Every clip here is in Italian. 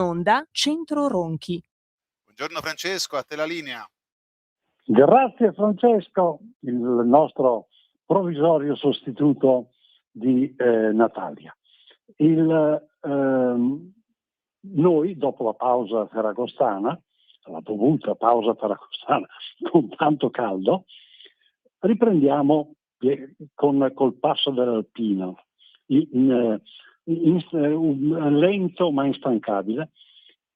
Onda Centro Ronchi. Buongiorno Francesco, a te la linea. Grazie Francesco, il nostro provvisorio sostituto di Natalia. Noi, dopo la pausa ferragostana, la dovuta pausa ferragostana con tanto caldo, riprendiamo col passo dell'alpino, lento ma instancabile,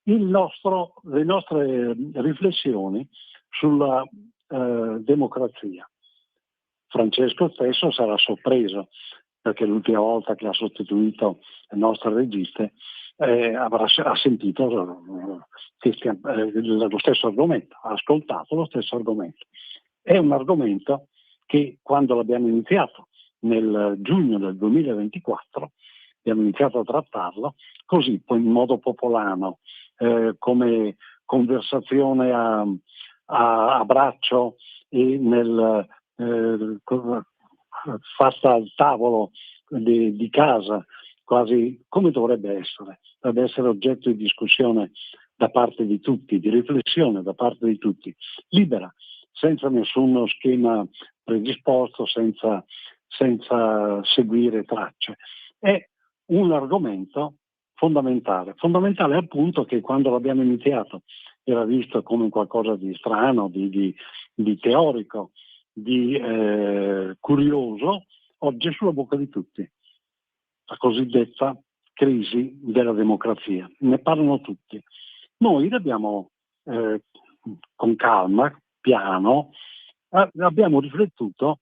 le nostre riflessioni sulla democrazia. Francesco stesso sarà sorpreso perché l'ultima volta che ha sostituito le nostre registe ha sentito lo stesso argomento, ha ascoltato lo stesso argomento. È un argomento che quando l'abbiamo iniziato nel giugno del 2024 abbiamo iniziato a trattarlo così, poi in modo popolano, come conversazione a braccio e fatta al tavolo di casa, quasi come dovrebbe essere oggetto di discussione da parte di tutti, di riflessione da parte di tutti, libera, senza nessuno schema predisposto, senza seguire tracce. È un argomento fondamentale appunto che quando l'abbiamo iniziato era visto come qualcosa di strano, di teorico, di curioso, oggi è sulla bocca di tutti. La cosiddetta crisi della democrazia. Ne parlano tutti. Noi l'abbiamo con calma, piano, abbiamo riflettuto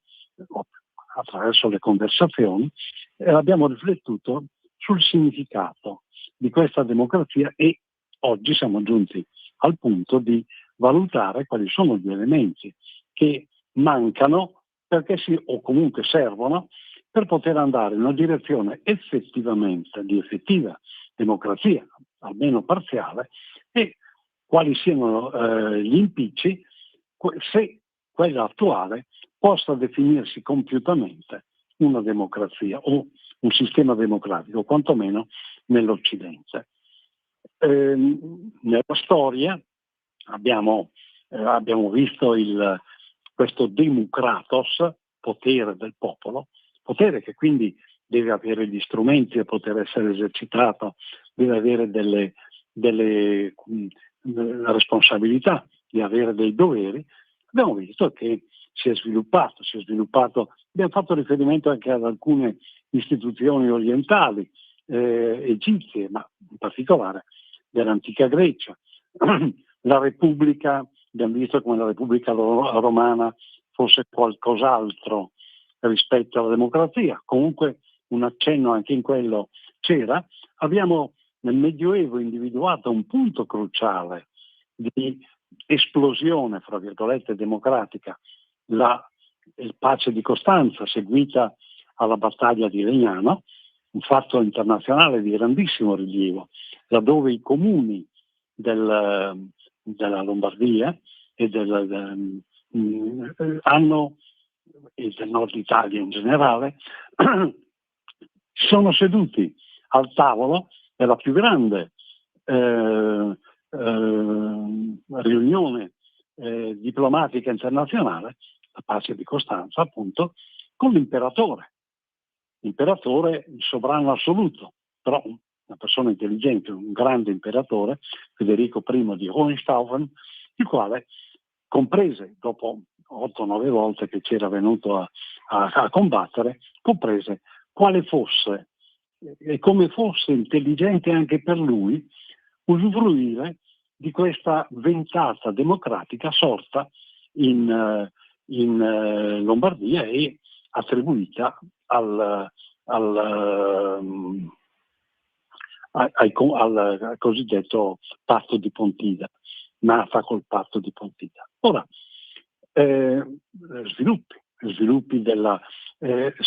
attraverso le conversazioni, abbiamo riflettuto sul significato di questa democrazia e oggi siamo giunti al punto di valutare quali sono gli elementi che mancano o comunque servono per poter andare in una direzione effettivamente di effettiva democrazia, almeno parziale, e quali siano gli impicci se quella attuale possa definirsi compiutamente una democrazia o un sistema democratico, quantomeno nell'Occidente. Nella storia abbiamo visto questo democratos, potere del popolo, potere che quindi deve avere gli strumenti per poter essere esercitato, deve avere delle responsabilità, deve avere dei doveri. Abbiamo visto che si è sviluppato, abbiamo fatto riferimento anche ad alcune istituzioni orientali, egizie, ma in particolare dell'antica Grecia. La Repubblica, abbiamo visto come la Repubblica Romana fosse qualcos'altro rispetto alla democrazia, comunque un accenno anche in quello c'era. Abbiamo nel Medioevo individuato un punto cruciale di esplosione, fra virgolette, democratica, il pace di Costanza, seguita alla battaglia di Legnano, un fatto internazionale di grandissimo rilievo, laddove i comuni della Lombardia e del nord Italia in generale sono seduti al tavolo della più grande riunione diplomatica internazionale, la pace di Costanza appunto, con l'imperatore, il sovrano assoluto, però una persona intelligente, un grande imperatore, Federico I di Hohenstaufen, il quale comprese, dopo 8-9 volte che c'era venuto a combattere, comprese quale fosse e come fosse intelligente anche per lui usufruire di questa ventata democratica sorta in Lombardia e attribuita al cosiddetto patto di Pontida, nata col patto di Pontida. Ora, sviluppi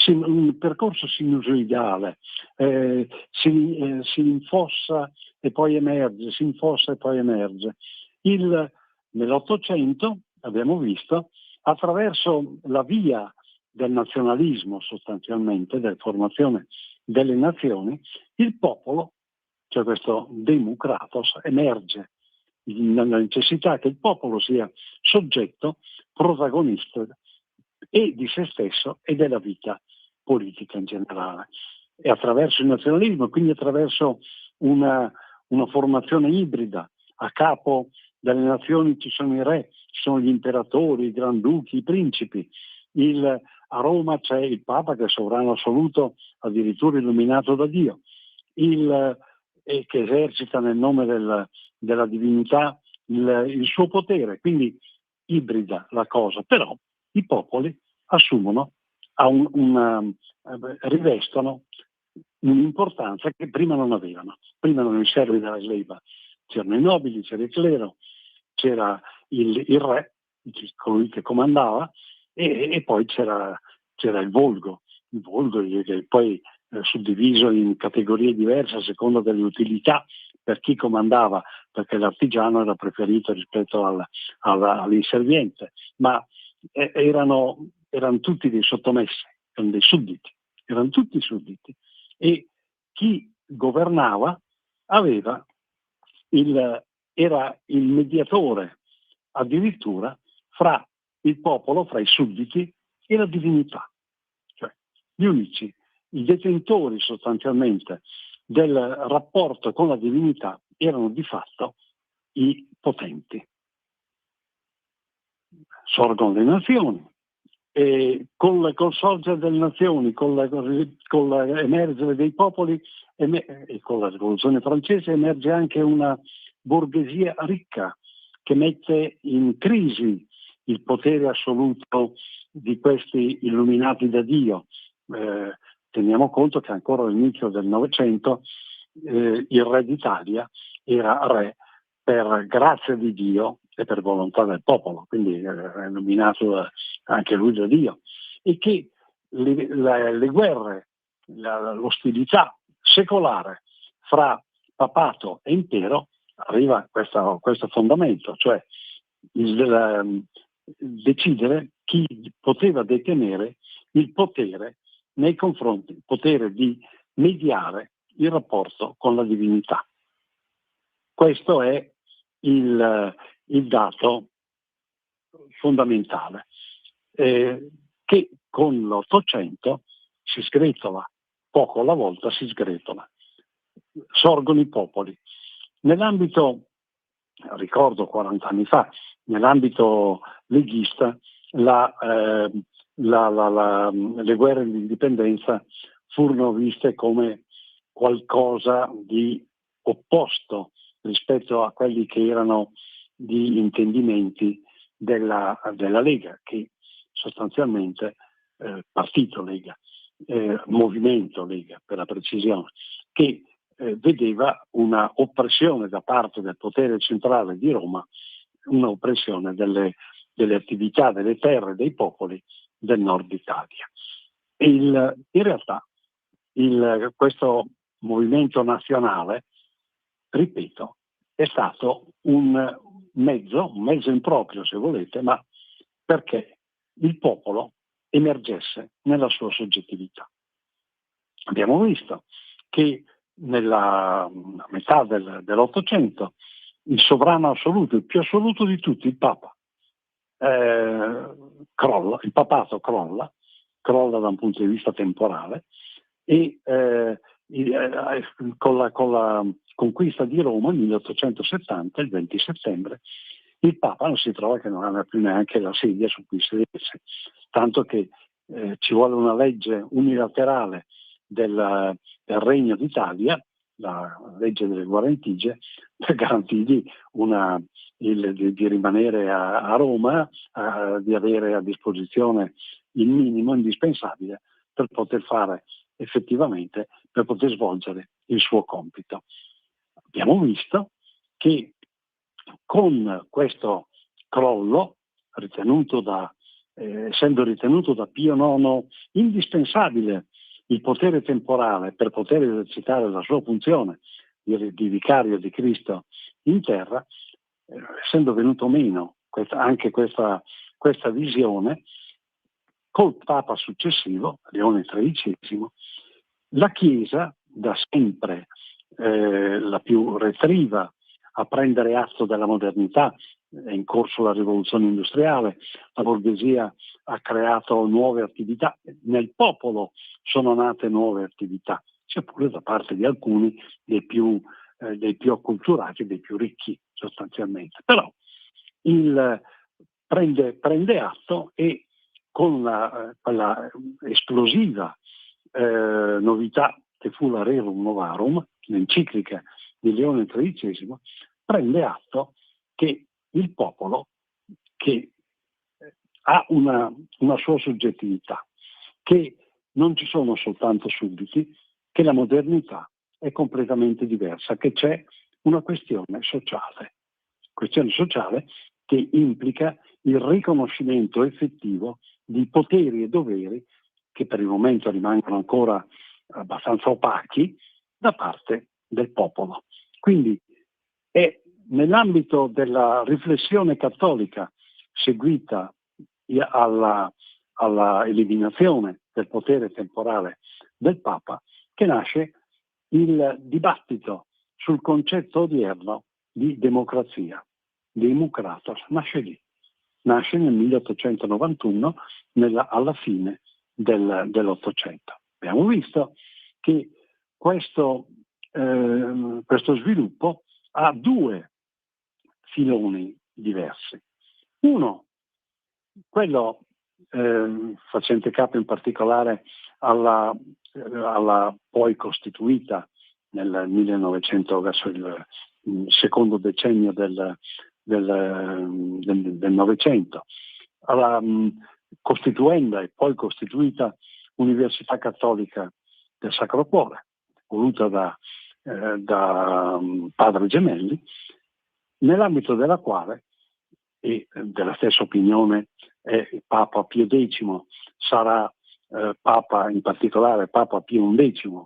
un percorso sinusoidale, si infossa e poi emerge, si infossa e poi emerge. Nell'Ottocento abbiamo visto, attraverso la via del nazionalismo sostanzialmente, della formazione delle nazioni, il popolo cioè questo democratos, emerge nella necessità che il popolo sia soggetto, protagonista e di se stesso e della vita politica in generale. E attraverso il nazionalismo, quindi attraverso una formazione ibrida. A capo delle nazioni ci sono i re, ci sono gli imperatori, i granduchi, i principi. A Roma c'è il Papa che è sovrano assoluto, addirittura illuminato da Dio, e che esercita nel nome della divinità il suo potere, quindi ibrida la cosa. Però i popoli assumono, rivestono un'importanza che prima non avevano. Prima erano i servi della gleba, c'erano i nobili, c'era il clero, c'era il re, colui che comandava, e poi c'era il volgo che poi suddiviso in categorie diverse a seconda delle utilità per chi comandava, perché l'artigiano era preferito rispetto all'inserviente, ma erano tutti dei sottomessi, erano dei sudditi, erano tutti sudditi, e chi governava era il mediatore addirittura fra il popolo, fra i sudditi e la divinità. Cioè, gli unici, i detentori sostanzialmente del rapporto con la divinità erano di fatto i potenti. Sorgono le nazioni e col sorgere delle nazioni, con l'emergere dei popoli e con la rivoluzione francese emerge anche una borghesia ricca che mette in crisi il potere assoluto di questi illuminati da Dio. Teniamo conto che ancora all'inizio del Novecento il re d'Italia era re per grazia di Dio e per volontà del popolo, quindi è illuminato anche lui da Dio, e che le guerre, l'ostilità secolare fra papato e impero arriva a questo fondamento, cioè decidere chi poteva detenere il potere nei confronti, il potere di mediare il rapporto con la divinità. Questo è il dato fondamentale, che con l'Ottocento si sgretola, poco alla volta si sgretola. Sorgono i popoli. Nell'ambito, ricordo 40 anni fa, nell'ambito leghista, le guerre di indipendenza furono viste come qualcosa di opposto rispetto a quelli che erano gli intendimenti della Lega, che sostanzialmente partito Lega, movimento Lega per la precisione, che vedeva una oppressione da parte del potere centrale di Roma, una oppressione delle attività, delle terre, dei popoli del nord Italia. In realtà questo movimento nazionale, ripeto, è stato un mezzo improprio se volete, ma perché il popolo emergesse nella sua soggettività. Abbiamo visto che nella metà dell'Ottocento il sovrano assoluto, il più assoluto di tutti, il Papa, crolla, il papato crolla da un punto di vista temporale, e con la conquista di Roma nel 1870, il 20 settembre, il Papa non si trova che non aveva più neanche la sedia su cui sedersi, tanto che ci vuole una legge unilaterale del Regno d'Italia, la legge delle guarentigie, per garantirgli di rimanere a Roma, di avere a disposizione il minimo indispensabile per poter fare effettivamente, per poter svolgere il suo compito. Abbiamo visto che con questo crollo, essendo ritenuto da Pio IX indispensabile il potere temporale per poter esercitare la sua funzione di vicario di Cristo in terra, essendo venuto meno anche questa visione, col Papa successivo, Leone XIII, la Chiesa, da sempre la più retriva a prendere atto della modernità. È in corso la rivoluzione industriale, la borghesia ha creato nuove attività, nel popolo sono nate nuove attività, seppure da parte di alcuni dei più acculturati, dei più ricchi sostanzialmente. Però prende atto e con quella esplosiva novità che fu la Rerum Novarum, l'enciclica di Leone XIII, prende atto che il popolo, che ha una sua soggettività, che non ci sono soltanto sudditi, che la modernità è completamente diversa, che c'è una questione sociale che implica il riconoscimento effettivo di poteri e doveri che per il momento rimangono ancora abbastanza opachi da parte del popolo. Quindi è nell'ambito della riflessione cattolica seguita alla eliminazione del potere temporale del Papa che nasce il dibattito sul concetto odierno di democrazia. Democratos nasce lì, nasce nel 1891 alla fine dell'Ottocento. Abbiamo visto che questo sviluppo ha due filoni diversi. Uno, quello facente capo in particolare alla poi costituita nel 1900, verso il secondo decennio del Novecento, alla costituenda e poi costituita Università Cattolica del Sacro Cuore, voluta da Padre Gemelli, nell'ambito della quale, e della stessa opinione è il Papa Pio X, sarà Papa, in particolare Papa Pio XI,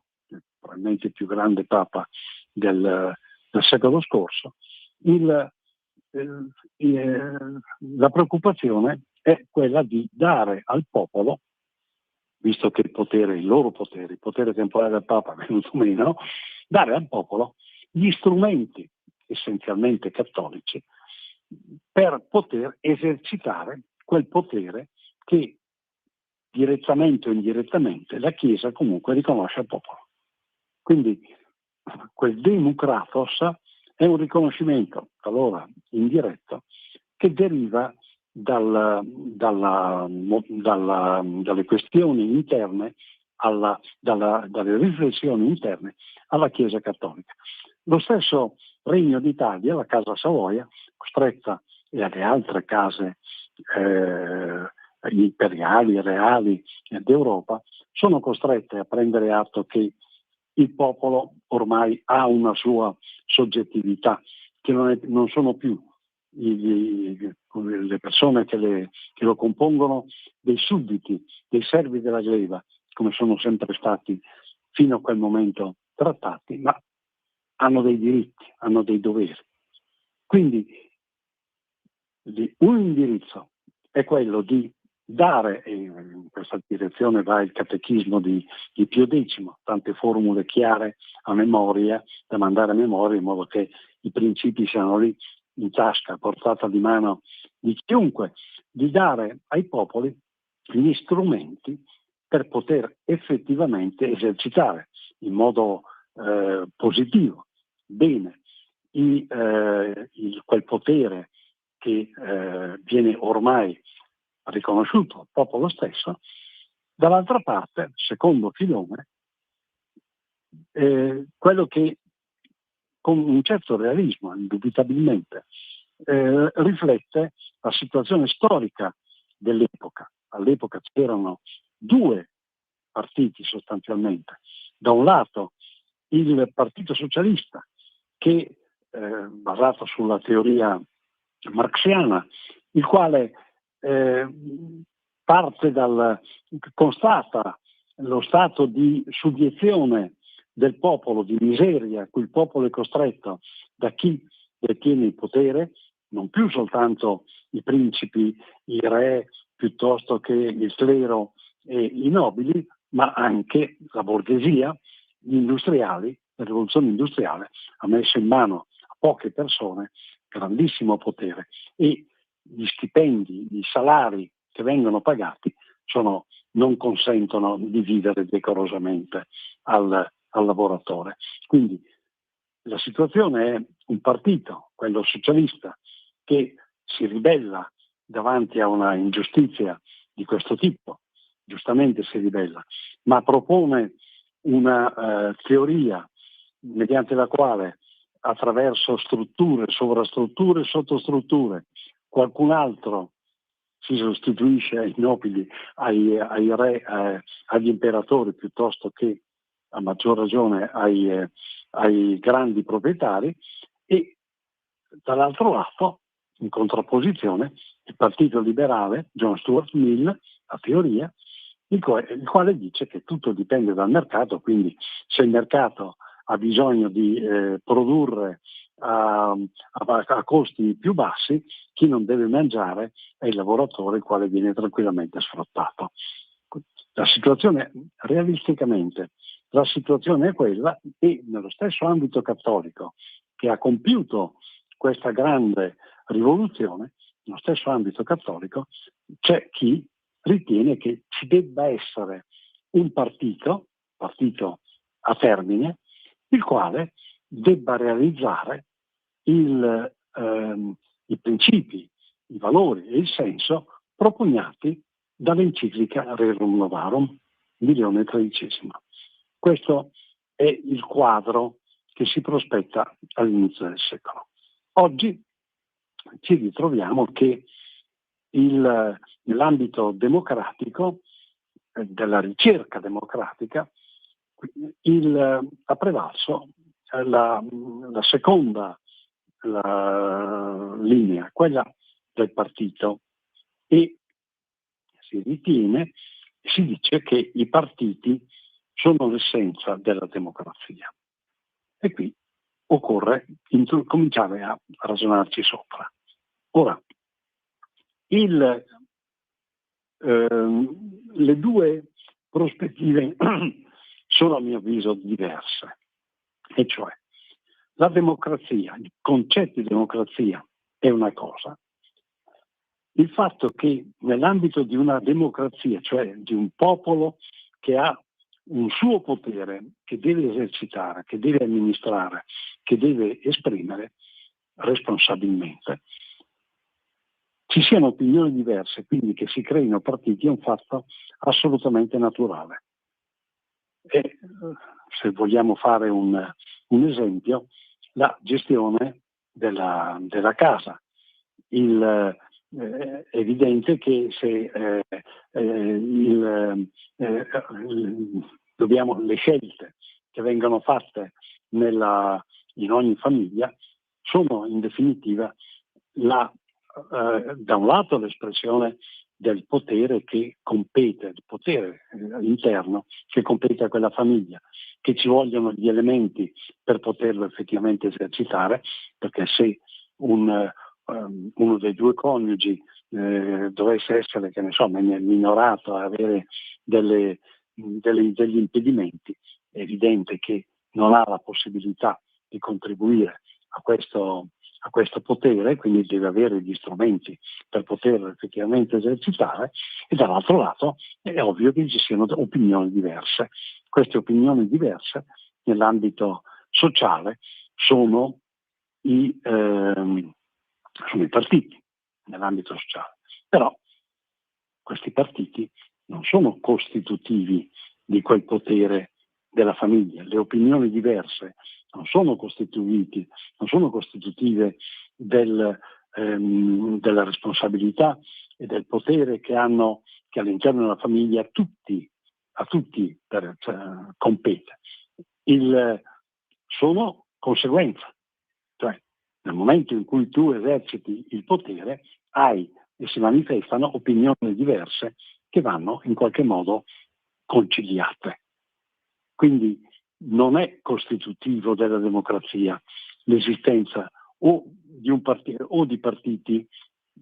probabilmente il più grande Papa del secolo scorso, la preoccupazione è quella di dare al popolo, visto che il potere temporale del Papa è venuto meno, dare al popolo gli strumenti essenzialmente cattolici per poter esercitare quel potere che direttamente o indirettamente la Chiesa comunque riconosce al popolo. Quindi quel democratos è un riconoscimento, talora indiretto, che deriva dalle questioni interne, dalle riflessioni interne alla Chiesa Cattolica. Lo stesso Regno d'Italia, la Casa Savoia, costretta, e alle altre case imperiali, reali d'Europa, sono costrette a prendere atto che il popolo ormai ha una sua soggettività, che non sono più le persone che lo compongono dei sudditi, dei servi della gleba, come sono sempre stati fino a quel momento trattati, ma hanno dei diritti, hanno dei doveri. Quindi un indirizzo è quello di dare, e in questa direzione va il catechismo di Pio X, tante formule chiare a memoria, da mandare a memoria, in modo che i principi siano lì in tasca, a portata di mano di chiunque, di dare ai popoli gli strumenti per poter effettivamente esercitare in modo positivo, bene, quel potere che viene ormai riconosciuto al popolo stesso. Dall'altra parte, secondo filone, quello che con un certo realismo, indubitabilmente, riflette la situazione storica dell'epoca. All'epoca c'erano due partiti sostanzialmente. Da un lato il Partito Socialista, che basato sulla teoria marxiana, il quale constata lo stato di subiezione del popolo, di miseria a cui il popolo è costretto da chi detiene il potere, non più soltanto i principi, i re, piuttosto che il clero e i nobili, ma anche la borghesia, gli industriali la rivoluzione industriale ha messo in mano a poche persone grandissimo potere e gli stipendi, i salari che vengono pagati non consentono di vivere decorosamente al lavoratore. Quindi la situazione è un partito, quello socialista, che si ribella davanti a una ingiustizia di questo tipo, giustamente si ribella, ma propone una teoria mediante la quale attraverso strutture, sovrastrutture, sottostrutture, qualcun altro si sostituisce ai nobili, ai re, agli imperatori, piuttosto che, a maggior ragione, ai grandi proprietari, e dall'altro lato, in contrapposizione, il Partito Liberale, John Stuart Mill, la teoria, il quale dice che tutto dipende dal mercato, quindi se il mercato ha bisogno di produrre a costi più bassi, chi non deve mangiare è il lavoratore, il quale viene tranquillamente sfruttato. La situazione, realisticamente, la situazione è quella, e nello stesso ambito cattolico che ha compiuto questa grande rivoluzione, nello stesso ambito cattolico c'è chi ritiene che ci debba essere un partito a termine, il quale debba realizzare i principi, i valori e il senso propugnati dall'enciclica Rerum Novarum di Leone XIII. Questo è il quadro che si prospetta all'inizio del secolo. Oggi ci ritroviamo che nell'ambito democratico, della ricerca democratica, ha prevalso la seconda linea, quella del partito, e si dice che i partiti sono l'essenza della democrazia. E qui occorre cominciare a ragionarci sopra. Ora, le due prospettive sono a mio avviso diverse, e cioè la democrazia, il concetto di democrazia è una cosa, il fatto che nell'ambito di una democrazia, cioè di un popolo che ha un suo potere che deve esercitare, che deve amministrare, che deve esprimere responsabilmente, ci siano opinioni diverse, quindi che si creino partiti, è un fatto assolutamente naturale. E se vogliamo fare un esempio, la gestione della casa. È evidente che se le scelte che vengono fatte in ogni famiglia sono in definitiva da un lato l'espressione del potere che compete, il potere interno che compete a quella famiglia, che ci vogliono gli elementi per poterlo effettivamente esercitare, perché se uno dei due coniugi dovesse essere, che ne so, minorato, avere degli impedimenti, è evidente che non ha la possibilità di contribuire a questo potere, quindi deve avere gli strumenti per poterlo effettivamente esercitare, e dall'altro lato è ovvio che ci siano opinioni diverse. Queste opinioni diverse nell'ambito sociale sono i partiti, nell'ambito sociale. Però questi partiti non sono costitutivi di quel potere della famiglia. Le opinioni diverse non sono costitutive della responsabilità e del potere che all'interno della famiglia a tutti compete. Sono conseguenza, cioè nel momento in cui tu eserciti il potere hai e si manifestano opinioni diverse che vanno in qualche modo conciliate. Quindi non è costitutivo della democrazia l'esistenza o di un partito o di partiti,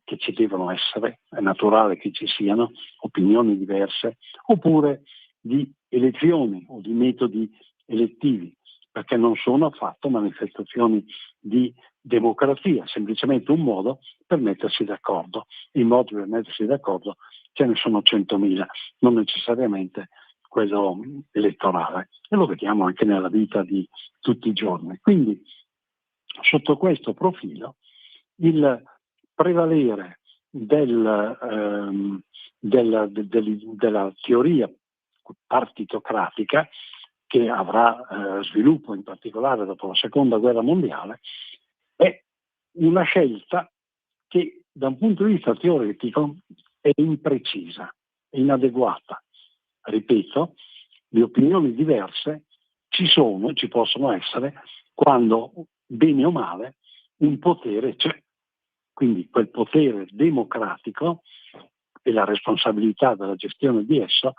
che ci devono essere, è naturale che ci siano opinioni diverse, oppure di elezioni o di metodi elettivi, perché non sono affatto manifestazioni di democrazia, semplicemente un modo per mettersi d'accordo. I modi per mettersi d'accordo ce ne sono 100.000, non necessariamente quello elettorale, e lo vediamo anche nella vita di tutti i giorni. Quindi sotto questo profilo il prevalere della teoria partitocratica, che avrà sviluppo in particolare dopo la seconda guerra mondiale, è una scelta che da un punto di vista teoretico è imprecisa, è inadeguata. Ripeto, le opinioni diverse ci possono essere quando, bene o male, un potere c'è. Quindi quel potere democratico e la responsabilità della gestione di esso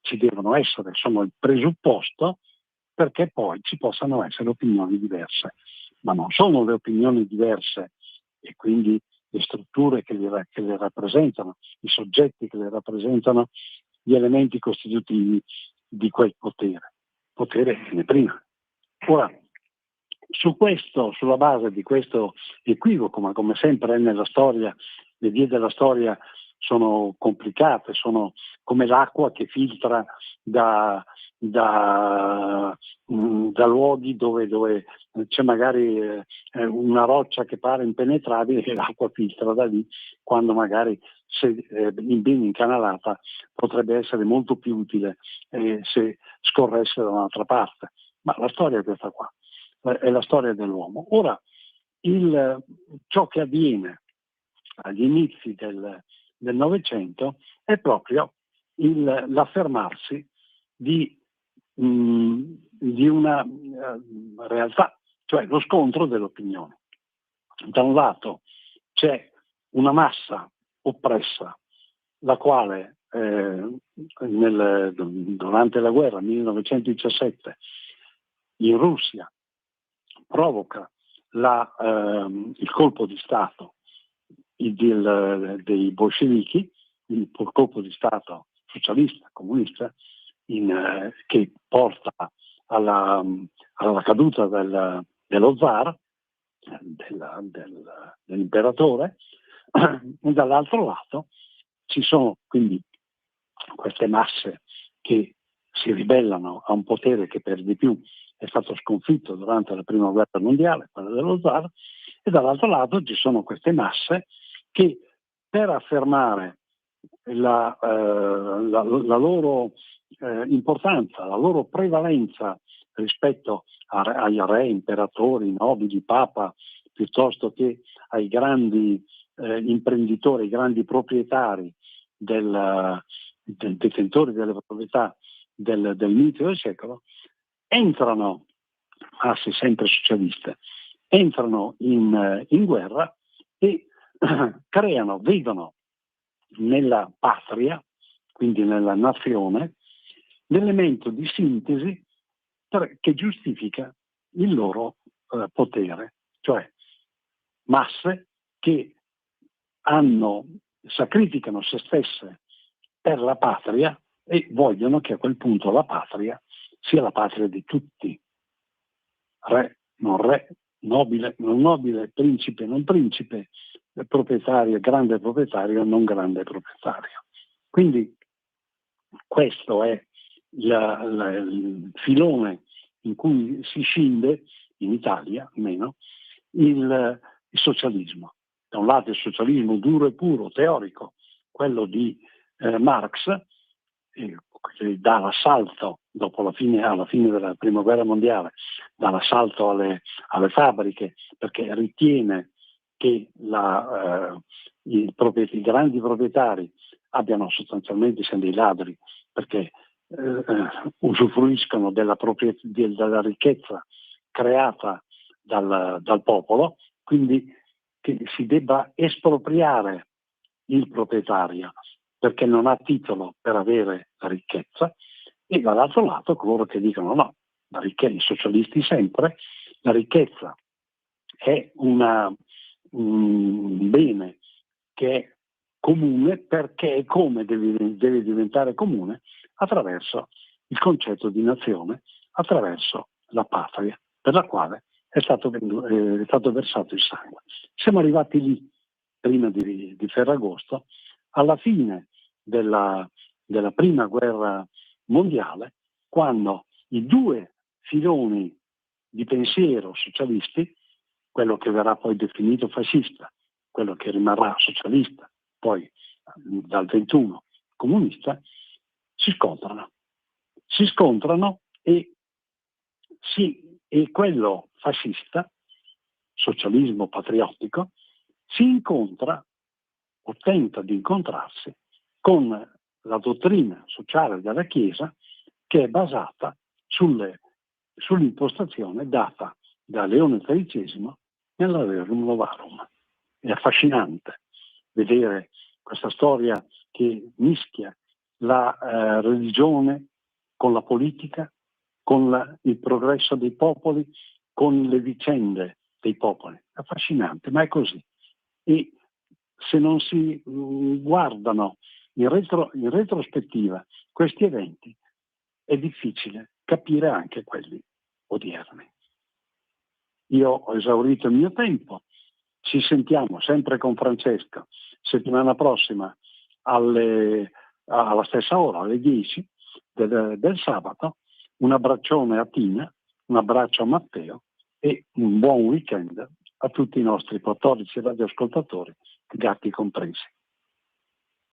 ci devono essere, sono il presupposto perché poi ci possano essere opinioni diverse. Ma non sono le opinioni diverse e quindi le strutture che le rappresentano, i soggetti che le rappresentano, gli elementi costitutivi di quel potere. Potere viene prima. Ora, sulla base di questo equivoco, ma come sempre è nella storia, le vie della storia sono complicate, sono come l'acqua che filtra da luoghi dove c'è magari una roccia che pare impenetrabile e l'acqua filtra da lì, quando magari se ben incanalata potrebbe essere molto più utile se scorresse da un'altra parte. Ma la storia è questa qua, è la storia dell'uomo. Ora, ciò che avviene agli inizi del Novecento è proprio l'affermarsi di una realtà, cioè lo scontro delle opinioni. Da un lato c'è una massa oppressa, la quale durante la guerra 1917 in Russia provoca il colpo di Stato dei bolscevichi, il colpo di Stato socialista, comunista, che porta alla caduta dello zar, dell'imperatore, e dall'altro lato ci sono quindi queste masse che si ribellano a un potere che per di più è stato sconfitto durante la prima guerra mondiale, quella dello zar, e dall'altro lato ci sono queste masse che per affermare la loro importanza, la loro prevalenza rispetto ai re, imperatori, nobili, papa, piuttosto che ai grandi imprenditori, ai grandi proprietari detentori delle proprietà dell'inizio del secolo, entrano, masse sempre socialiste, entrano in guerra e vedono nella patria, quindi nella nazione, l'elemento di sintesi che giustifica il loro potere, cioè masse che sacrificano se stesse per la patria e vogliono che a quel punto la patria sia la patria di tutti, re, non re, nobile, non nobile, principe, non principe, proprietario, grande proprietario, non grande proprietario. Quindi questo è il filone in cui si scinde, in Italia almeno, il socialismo. Da un lato il socialismo duro e puro, teorico, quello di Marx, che dà l'assalto alla fine della prima guerra mondiale, dà l'assalto alle fabbriche, perché ritiene che i grandi proprietari siano dei ladri, perché usufruiscono della ricchezza creata dal popolo, quindi che si debba espropriare il proprietario perché non ha titolo per avere la ricchezza, e dall'altro lato coloro che dicono no, i socialisti sempre, la ricchezza è un bene che è comune, perché è come deve diventare comune attraverso il concetto di nazione, attraverso la patria. per la quale è stato versato il sangue. Siamo arrivati lì, prima di Ferragosto, alla fine della prima guerra mondiale, quando i due filoni di pensiero socialisti, quello che verrà poi definito fascista, quello che rimarrà socialista, poi dal 21 comunista, si scontrano e quello fascista, socialismo patriottico, si incontra o tenta di incontrarsi con la dottrina sociale della Chiesa, che è basata sull'impostazione data da Leone XIII nella Rerum Novarum. È affascinante vedere questa storia che mischia la religione con la politica, con il progresso dei popoli, con le vicende dei popoli. È affascinante, ma è così. E se non si guardano in retrospettiva questi eventi, è difficile capire anche quelli odierni. Io ho esaurito il mio tempo, ci sentiamo sempre con Francesco settimana prossima alla stessa ora, alle 10 del sabato. Un abbraccione a Tina, un abbraccio a Matteo e un buon weekend a tutti i nostri 14 radioascoltatori, gatti compresi.